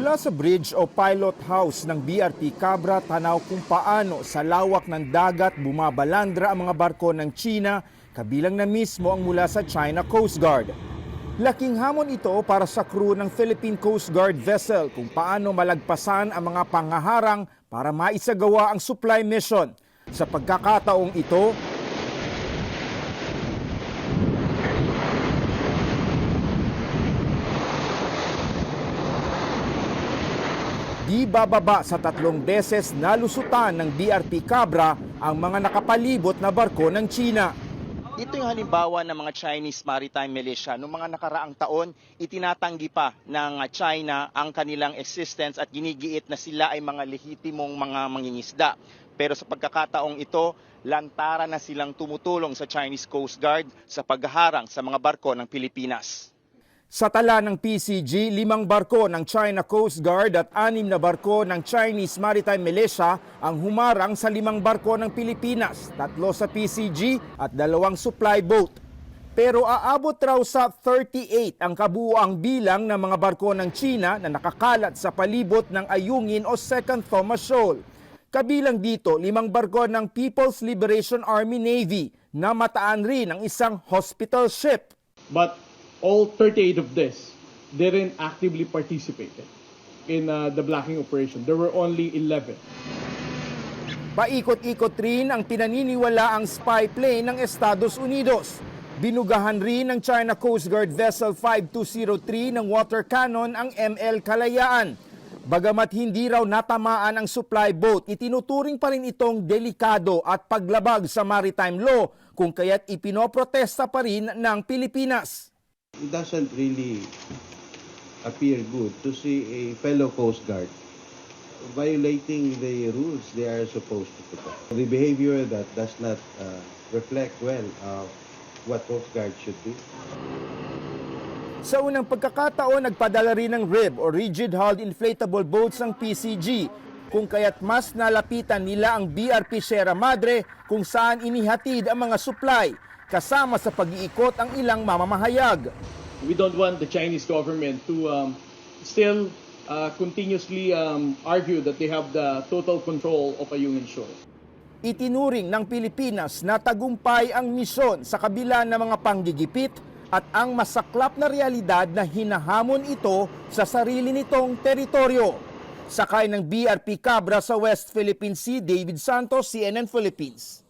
Mula sa bridge o pilot house ng BRP Cabra, tanaw kung paano sa lawak ng dagat bumabalandra ang mga barko ng China, kabilang na mismo ang mula sa China Coast Guard. Laking hamon ito para sa crew ng Philippine Coast Guard vessel kung paano malagpasan ang mga pangaharang para maisagawa ang supply mission. Sa pagkakataong ito, di bababa sa 3 beses nalusutan ng BRP Cabra ang mga nakapalibot na barko ng China. Ito yung halimbawa ng mga Chinese Maritime Militia. Noong mga nakaraang taon, itinatanggi pa ng China ang kanilang existence at ginigiit na sila ay mga lehitimong mga mangingisda. Pero sa pagkakataong ito, lantaran na silang tumutulong sa Chinese Coast Guard sa paghaharang sa mga barko ng Pilipinas. Sa tala ng PCG, 5 barko ng China Coast Guard at 6 na barko ng Chinese Maritime Militia ang humarang sa 5 barko ng Pilipinas, 3 sa PCG at 2 supply boat. Pero aabot raw sa 38 ang kabuuang bilang ng mga barko ng China na nakakalat sa palibot ng Ayungin o Second Thomas Shoal. Kabilang dito, 5 barko ng People's Liberation Army Navy na mataan rin ang isang hospital ship. But all 38 of this didn't actively participate in the blocking operation. There were only 11. Paikot-ikot rin ang pinaniniwalaang spy plane ng Estados Unidos. Binugahan rin ng China Coast Guard Vessel 5203 ng water cannon ang ML Kalayaan. Bagamat hindi raw natamaan ang supply boat, itinuturing pa rin itong delikado at paglabag sa maritime law kung kaya't ipinoprotesta pa rin ng Pilipinas. It doesn't really appear good to see a fellow Coast Guard violating the rules they are supposed to protect. The behavior that does not reflect well what Coast Guard should do. Sa unang pagkakataon, nagpadala rin ng RIB o Rigid Hulled Inflatable Boats ng PCG, kung kaya't mas nalapitan nila ang BRP Sierra Madre kung saan inihatid ang mga supply, kasama sa pag-iikot ang ilang mamamahayag. We don't want the Chinese government to still continuously argue that they have the total control of Ayungin Shoal. Itinuring ng Pilipinas na tagumpay ang misyon sa kabila ng mga panggigipit at ang masaklap na realidad na hinahamon ito sa sarili nitong teritoryo. Sakay ng BRP Cabra sa West Philippine Sea, David Santos, CNN Philippines.